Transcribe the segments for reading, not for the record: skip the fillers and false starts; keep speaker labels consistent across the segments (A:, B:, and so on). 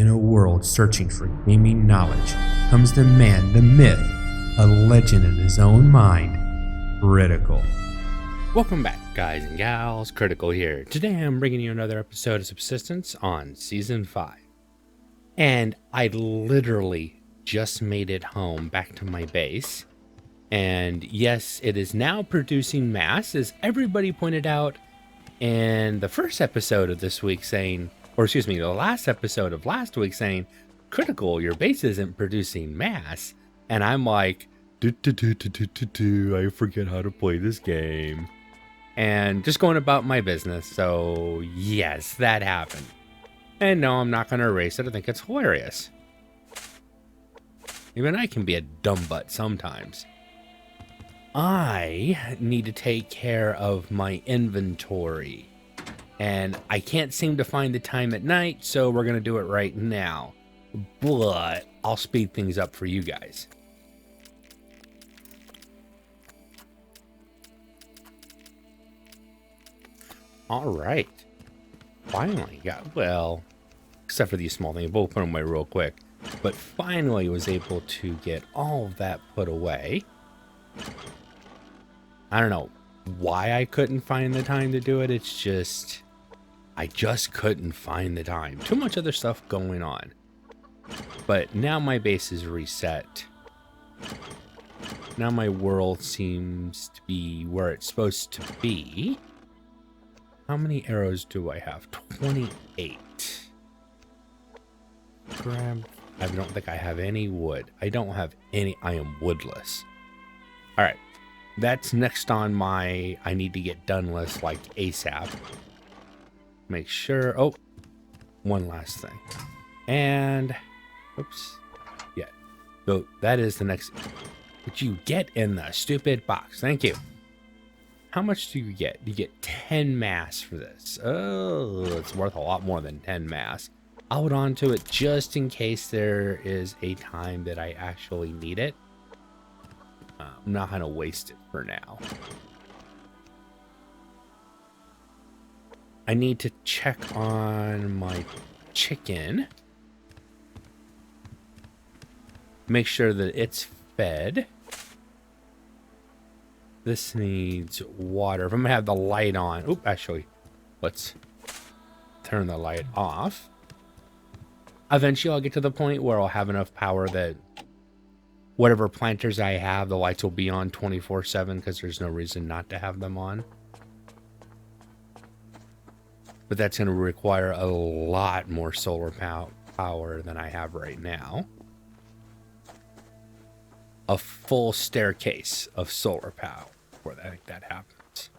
A: In a world searching for gaming knowledge comes the man, the myth, a legend in his own mind, Critical.
B: Welcome back, guys and gals. Critical here. Today I'm bringing you another episode of Subsistence on Season 5. And I literally just made it home back to my base. And yes, it is now producing mass, as everybody pointed out in the first episode of this week saying, the last episode of last week saying, Critical, your base isn't producing mass. And I'm like, I forget how to play this game. And just going about my business. So yes, that happened. And no, I'm not going to erase it. I think it's hilarious. Even I can be a dumb butt sometimes. I need to take care of my inventory. And I can't seem to find the time at night, so we're going to do it right now. But I'll speed things up for you guys. All right. Finally got, well, except for these small things, we'll put them away real quick. But finally was able to get all of that put away. I don't know why I couldn't find the time to do it. It's just, I just couldn't find the time. Too much other stuff going on. But now my base is reset. Now my world seems to be where it's supposed to be. How many arrows do I have? 28. Grab. I don't think I have any wood. I don't have any. I am woodless. All right. That's next on my I need to get done list, like ASAP. Make sure. Oh, one last thing. And, oops. Yeah. So that is the next. What you get in the stupid box. Thank you. How much do you get? You get 10 mass for this. Oh, it's worth a lot more than 10 mass. I'll hold on to it just in case there is a time that I actually need it. I'm not going to waste it for now. I need to check on my chicken. Make sure that it's fed. This needs water. If I'm going to have the light on. Oop, actually, let's turn the light off. Eventually, I'll get to the point where I'll have enough power that whatever planters I have, the lights will be on 24/7 because there's no reason not to have them on. But that's going to require a lot more solar power than I have right now. A full staircase of solar power before that happens.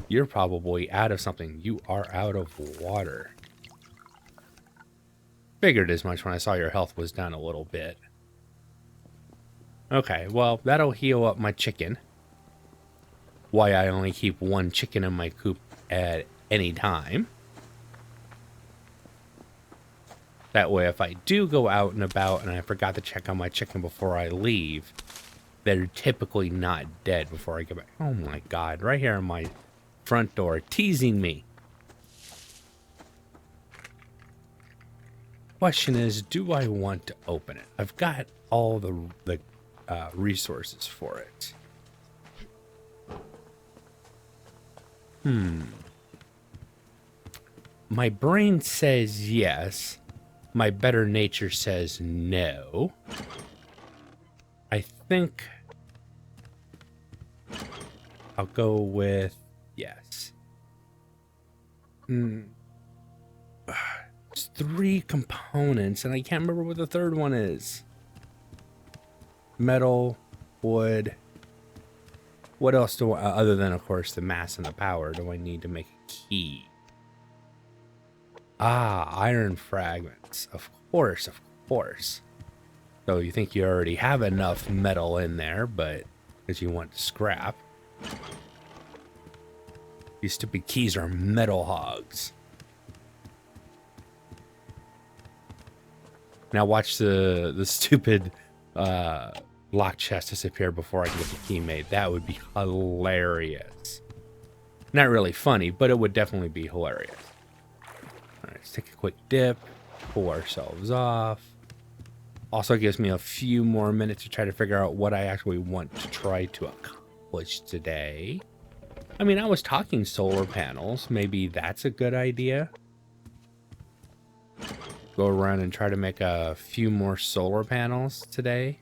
B: You're probably out of something. You are out of water. Figured as much when I saw your health was down a little bit. Okay, well, that'll heal up my chicken. Why I only keep one chicken in my coop at any time. That way, if I do go out and about and I forgot to check on my chicken before I leave, they're typically not dead before I get back. Oh my god, right here on my front door, teasing me. Question is, do I want to open it? I've got all the resources for it. My brain says yes. My better nature says no. I think I'll go with yes. It's 3 components, and I can't remember what the third one is. Metal, wood. What else do I, other than, of course, the mass and the power, do I need to make a key? Ah, iron fragments. Of course, of course. So you think you already have enough metal in there, but because you want to scrap. These stupid keys are metal hogs. Now watch the stupid lock chest disappear before I can get the key made. That would be hilarious. Not really funny, but it would definitely be hilarious. Let's take a quick dip, pull ourselves off. Also gives me a few more minutes to try to figure out what I actually want to try to accomplish today. I mean, I was talking solar panels. Maybe that's a good idea. Go around and try to make a few more solar panels today.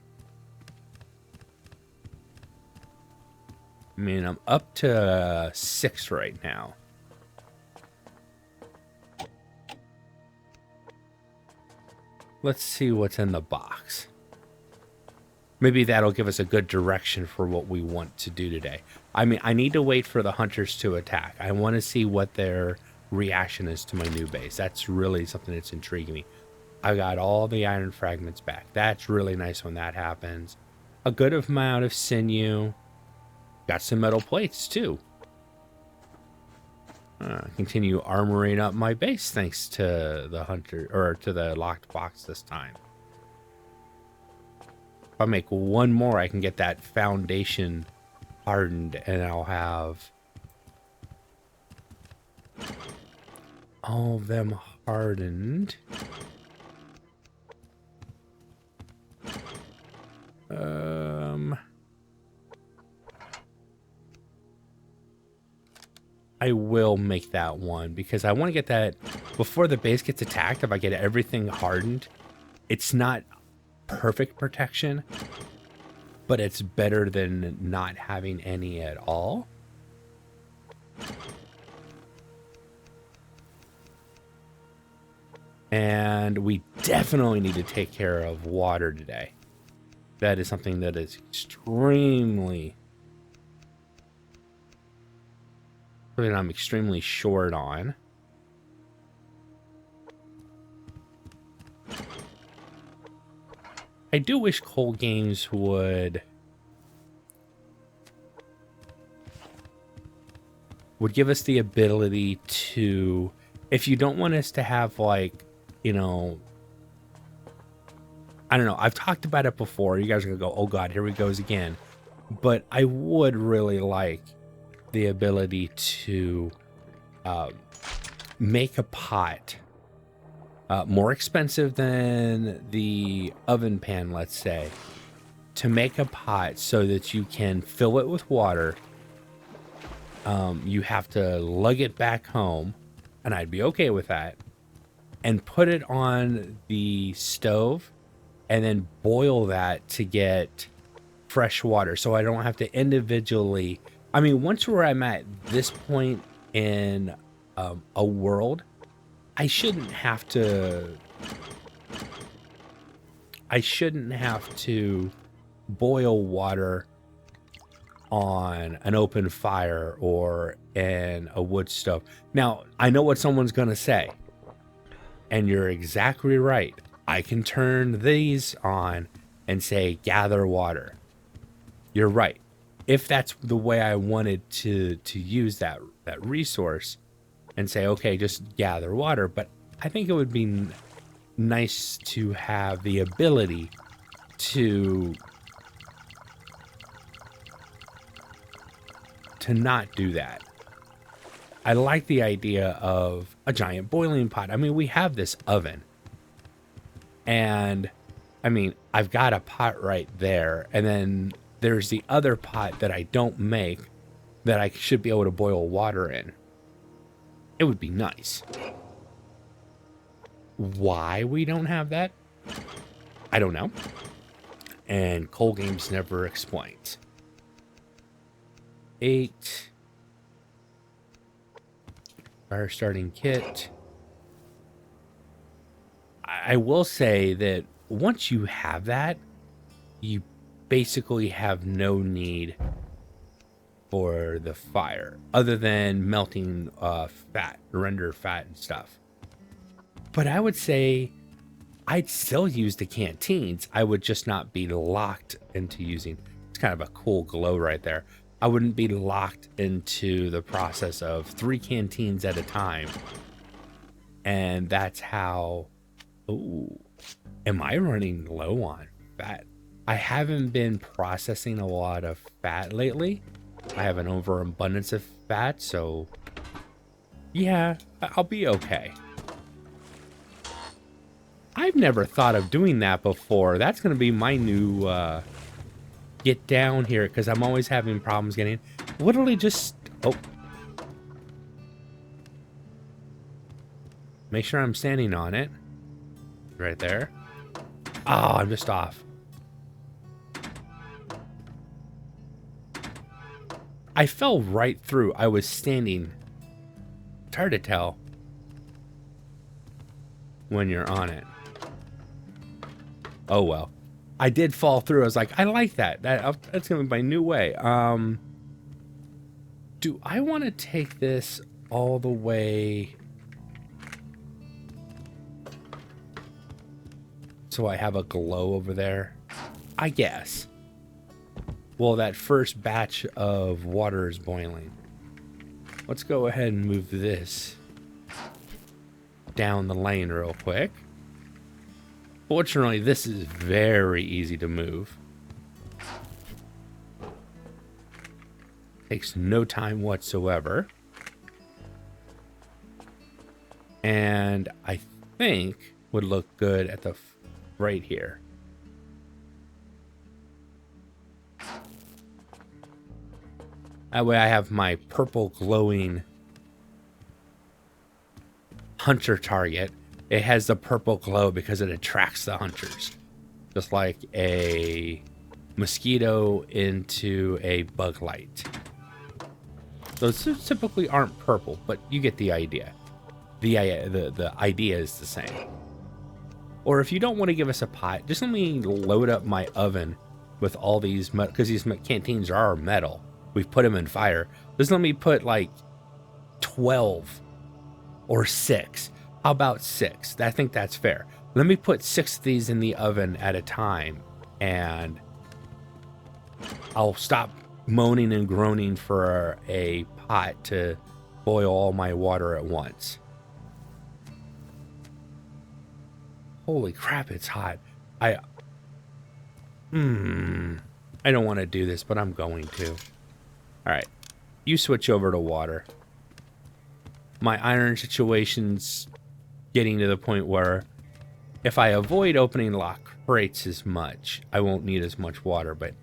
B: I mean, I'm up to 6 right now. Let's see what's in the box. Maybe that'll give us a good direction for what we want to do today. I mean, I need to wait for the hunters to attack. I want to see what their reaction is to my new base. That's really something that's intriguing me. I got all the iron fragments back. That's really nice when that happens. A good amount of sinew. Got some metal plates too. Continue armoring up my base thanks to the hunter, or to the locked box this time. If I make one more, I can get that foundation hardened, and I'll have all of them hardened. I will make that one because I want to get that before the base gets attacked. If I get everything hardened, it's not perfect protection, but it's better than not having any at all. And we definitely need to take care of water today. That is something that is extremely, something I'm extremely short on. I do wish Cold Games would give us the ability to, if you don't want us to have, like, you know, I don't know, I've talked about it before. You guys are gonna go, oh god, here he goes again. But I would really like the ability to make a pot more expensive than the oven pan, let's say, to make a pot so that you can fill it with water. You have to lug it back home, and I'd be okay with that, and put it on the stove and then boil that to get fresh water, so I don't have to individually, I mean, once where I'm at this point in a world, I shouldn't have to boil water on an open fire or in a wood stove. Now, I know what someone's going to say, and you're exactly right. I can turn these on and say, gather water. You're right. If that's the way I wanted to use that resource, and say, okay, just gather water. But I think it would be nice to have the ability to not do that. I like the idea of a giant boiling pot. I mean, we have this oven, and I mean, I've got a pot right there, and then there's the other pot that I don't make that I should be able to boil water in. It would be nice. Why we don't have that, I don't know. And Cold Games never explains. 8. Fire starting kit. I will say that once you have that, you basically have no need for the fire, other than melting fat, render fat and stuff. But I would say I'd still use the canteens. I would just not be locked into using, it's kind of a cool glow right there. I wouldn't be locked into the process of 3 canteens at a time. And that's how, ooh, am I running low on fat? I haven't been processing a lot of fat lately. I have an overabundance of fat, so yeah, I'll be okay. I've never thought of doing that before. That's going to be my new get down here, because I'm always having problems getting literally just... Oh. Make sure I'm standing on it. Right there. Oh, I'm just off. I fell right through. I was standing. It's hard to tell when you're on it. Oh, well. I did fall through. I was like, I like that. That's going to be my new way. Do I want to take this all the way so I have a glow over there? I guess. Well, that first batch of water is boiling. Let's go ahead and move this down the lane real quick. Fortunately, this is very easy to move. Takes no time whatsoever. And I think would look good at the right here. That way I have my purple glowing hunter target. It has the purple glow because it attracts the hunters. Just like a mosquito into a bug light. Those typically aren't purple, but you get the idea. The idea is the same. Or if you don't want to give us a pot, just let me load up my oven with all these, because these canteens are metal. We've put them in fire. Just let me put like 12 or 6. How about 6? I think that's fair. Let me put 6 of these in the oven at a time, and I'll stop moaning and groaning for a pot to boil all my water at once. Holy crap, it's hot. I don't want to do this, but I'm going to. All right, you switch over to water. My iron situation's getting to the point where if I avoid opening lock crates as much, I won't need as much water, but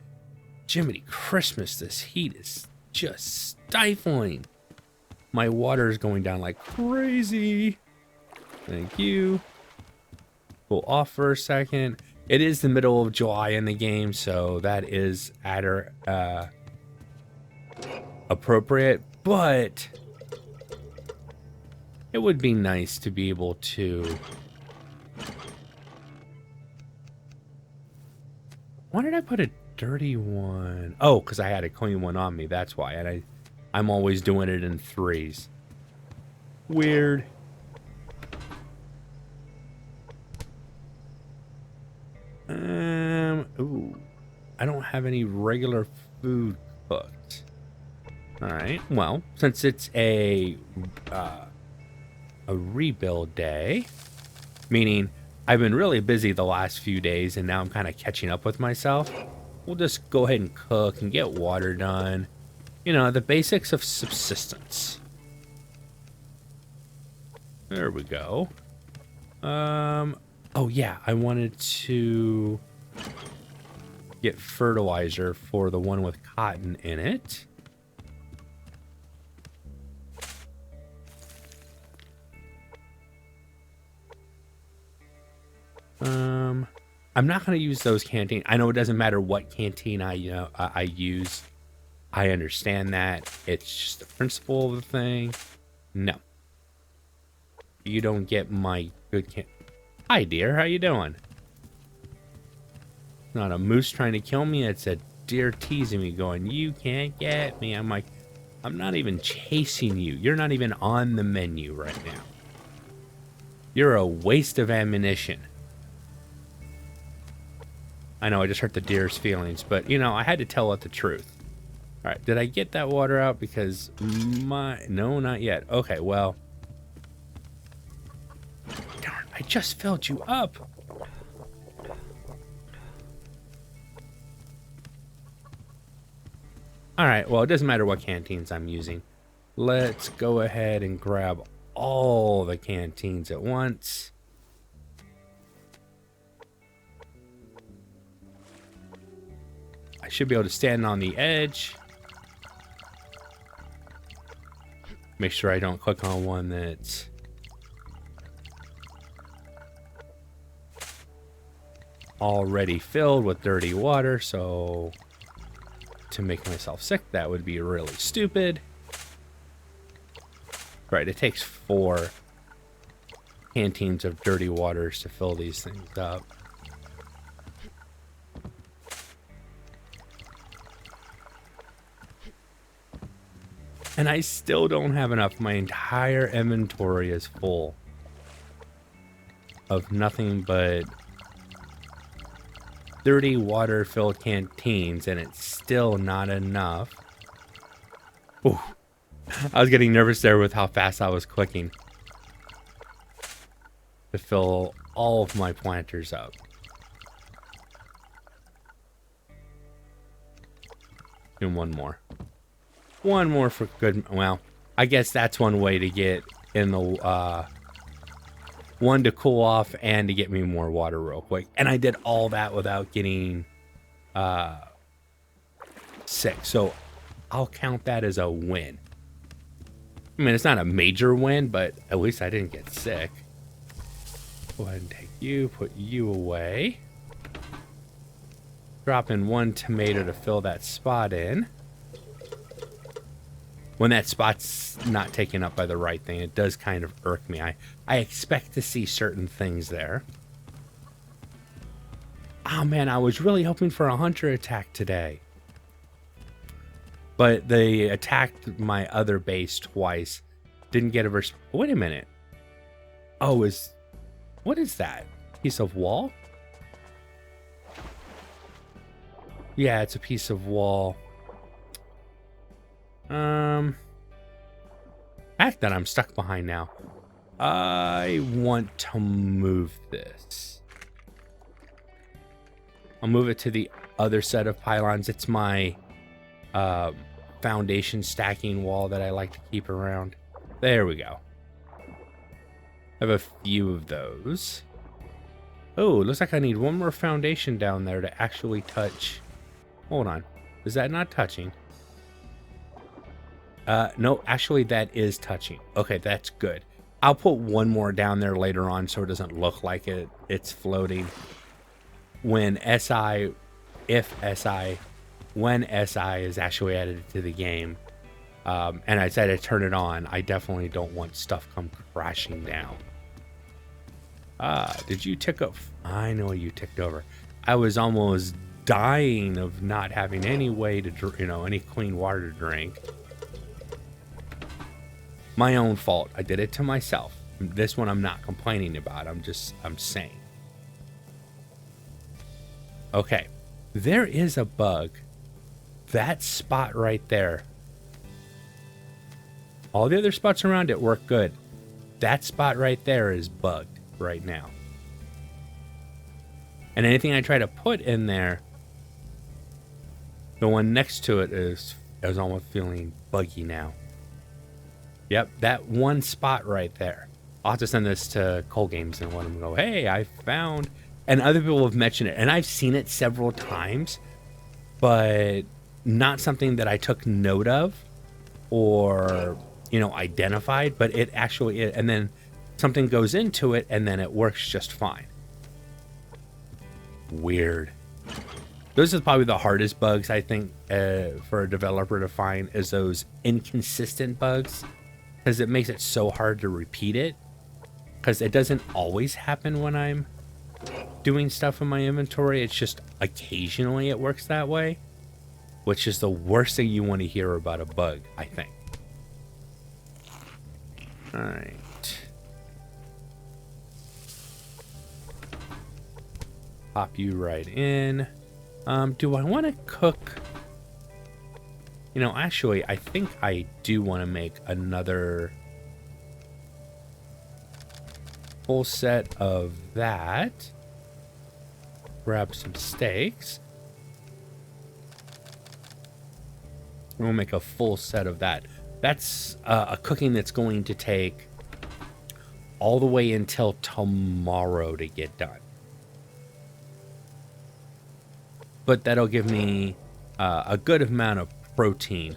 B: Jiminy Christmas, this heat is just stifling. My water is going down like crazy. Thank you. Cool off for a second. It is the middle of July in the game, so that is appropriate, but it would be nice to be able to... Why did I put a dirty one? Oh, because I had a clean one on me, that's why. And I'm always doing it in 3s. Weird. Ooh. I don't have any regular food cooked. Alright, well, since it's a rebuild day, meaning I've been really busy the last few days and now I'm kind of catching up with myself, we'll just go ahead and cook and get water done. You know, the basics of subsistence. There we go. Oh yeah, I wanted to get fertilizer for the one with cotton in it. I'm not going to use those canteen. I know it doesn't matter what canteen I use. I understand that. It's just the principle of the thing. No. You don't get my good can... Hi, dear. How you doing? Not a moose trying to kill me. It's a deer teasing me going, you can't get me. I'm like, I'm not even chasing you. You're not even on the menu right now. You're a waste of ammunition. I know I just hurt the deer's feelings, but, you know, I had to tell it the truth. All right, did I get that water out? Because no, not yet. Okay, well. Darn, I just filled you up. All right, well, it doesn't matter what canteens I'm using. Let's go ahead and grab all the canteens at once. should be able to stand on the edge. Make sure I don't click on one that's already filled with dirty water, so to make myself sick, that would be really stupid. Right, it takes 4 canteens of dirty waters to fill these things up. And I still don't have enough. My entire inventory is full of nothing but dirty water-filled canteens, and it's still not enough. Ooh, I was getting nervous there with how fast I was clicking to fill all of my planters up. And one more. One more for good. Well, I guess that's one way to get in the one to cool off and to get me more water real quick. And I did all that without getting sick. So I'll count that as a win. I mean, it's not a major win, but at least I didn't get sick. Go ahead and take you, put you away. Drop in 1 tomato to fill that spot in. When that spot's not taken up by the right thing, it does kind of irk me. I expect to see certain things there. Oh man, I was really hoping for a hunter attack today. But they attacked my other base twice. Didn't get a response. Wait a minute. Oh, what is that? Piece of wall? Yeah, it's a piece of wall. Fact that I'm stuck behind now. I want to move this. I'll move it to the other set of pylons. It's my foundation stacking wall that I like to keep around. There we go. I have a few of those. Oh, looks like I need one more foundation down there to actually touch. Hold on. Is that not touching? No, actually that is touching. Okay, that's good. I'll put one more down there later on so it doesn't look like it's floating. When SI is actually added to the game, and I said to turn it on, I definitely don't want stuff come crashing down. Did you tick up? I know you ticked over. I was almost dying of not having any way to, any clean water to drink. My own fault. I did it to myself. This one I'm not complaining about. I'm saying. Okay. There is a bug. That spot right there. All the other spots around it work good. That spot right there is bugged right now. And anything I try to put in there, the one next to it is almost feeling buggy now. Yep, that one spot right there. I'll have to send this to Cole Games and let them go, hey, I found... And other people have mentioned it, and I've seen it several times, but not something that I took note of or, identified, but it actually is. And then something goes into it, and then it works just fine. Weird. Those are probably the hardest bugs, I think, for a developer to find, is those inconsistent bugs. Because it makes it so hard to repeat it. Because it doesn't always happen when I'm doing stuff in my inventory. It's just occasionally it works that way. Which is the worst thing you want to hear about a bug, I think. Alright. Pop you right in. Do I want to cook? Actually, I think I do want to make another full set of that. Grab some steaks. We'll make a full set of that. That's a cooking that's going to take all the way until tomorrow to get done. But that'll give me a good amount of protein.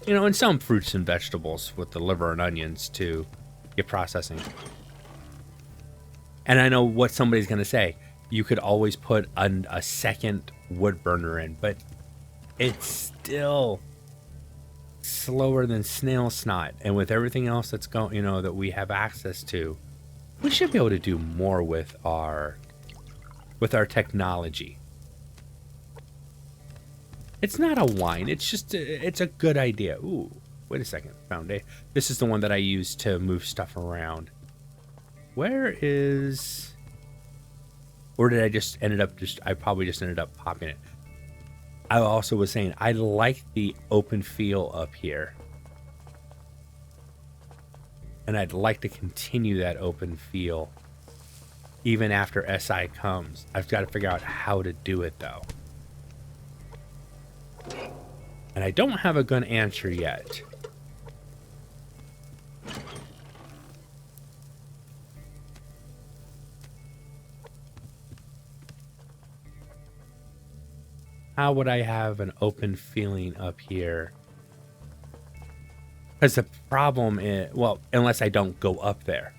B: You know, and some fruits and vegetables with the liver and onions to get processing. And I know what somebody's going to say. You could always put a second wood burner in, but it's still slower than snail snot. And with everything else that's going, you know, that we have access to, we should be able to do more with our technology. It's not a whine. It's just it's a good idea. Ooh, wait a second. Found it. This is the one that I use to move stuff around. Where is... Or did I just ended up I probably just ended up popping it. I also was saying I like the open feel up here. And I'd like to continue that open feel even after SI comes. I've got to figure out how to do it though. And I don't have a good answer yet. How would I have an open feeling up here? Because the problem is, well, unless I don't go up there.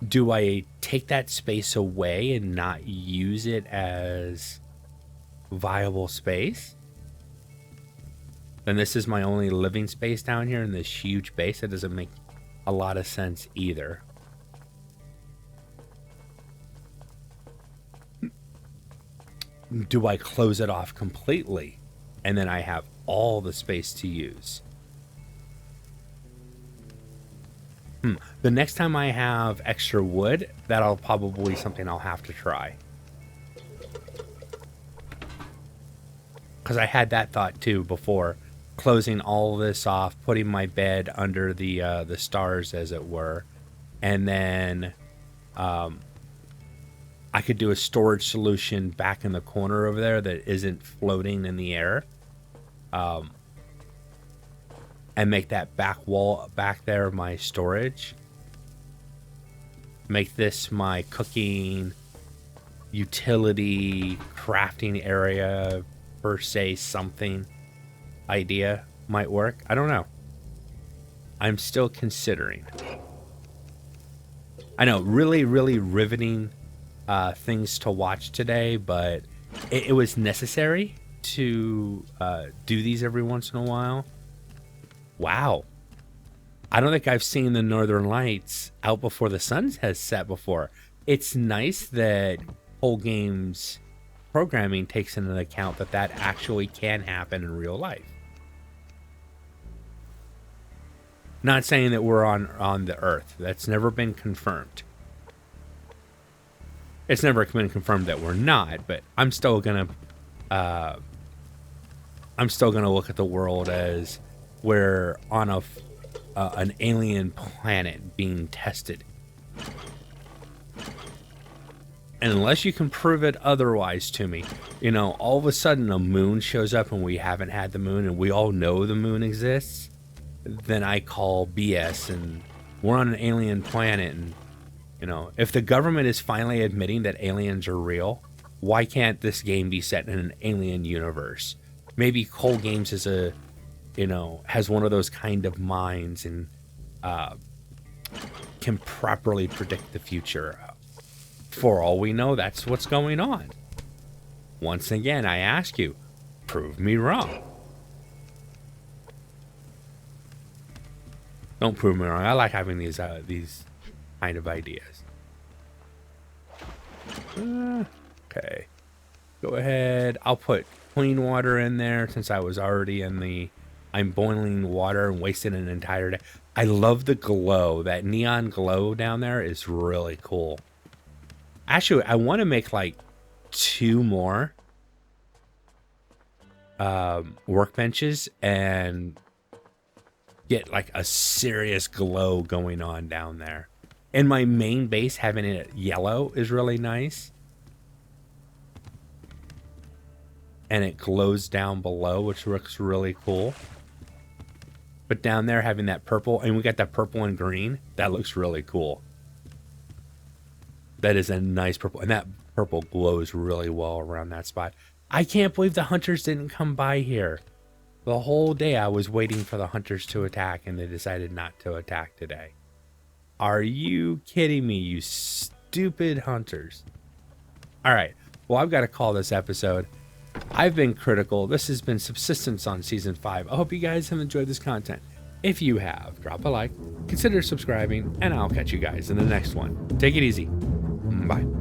B: Do I take that space away and not use it as viable space? Then this is my only living space down here in this huge base. That doesn't make a lot of sense either. Do I close it off completely and then I have all the space to use? The next time I have extra wood, that'll probably be something I'll have to try. Because I had that thought too before. Closing all this off, putting my bed under the stars, as it were, and then I could do a storage solution back in the corner over there that isn't floating in the air, and make that back wall back there my storage. Make this my cooking, utility, crafting area per se. Something. Idea might work. I don't know. I'm still considering. I know, really riveting things to watch today, but it was necessary to do these every once in a while. Wow. I don't think I've seen the Northern Lights out before the sun has set before. It's nice that whole game's programming takes into account that actually can happen in real life. Not saying that we're on the Earth. That's never been confirmed. It's never been confirmed that we're not, but I'm still gonna look at the world as we're on an alien planet being tested. And unless you can prove it otherwise to me, you know, all of a sudden a moon shows up and we haven't had the moon and we all know the moon exists, then I call BS and we're on an alien planet. And, you know, if the government is finally admitting that aliens are real, why can't this game be set in an alien universe? Maybe Cole Games is has one of those kind of minds and can properly predict the future. For all we know, that's what's going on. Once again, I ask you, prove me wrong. Don't prove me wrong. I like having these kind of ideas. Okay. Go ahead. I'll put clean water in there since I was already I'm boiling water and wasting an entire day. I love the glow. That neon glow down there is really cool. Actually, I want to make like 2 more workbenches and get like a serious glow going on down there. In my main base, having it yellow is really nice. And it glows down below, which looks really cool. But down there, having that purple, and we got that purple and green, that looks really cool. That is a nice purple, and that purple glows really well around that spot. I can't believe the hunters didn't come by here. The whole day I was waiting for the hunters to attack, and they decided not to attack today. Are you kidding me, you stupid hunters? All right, well, I've got to call this episode. I've been Critical. This has been Subsistence on Season 5. I hope you guys have enjoyed this content. If you have, drop a like, consider subscribing, and I'll catch you guys in the next one. Take it easy. Bye.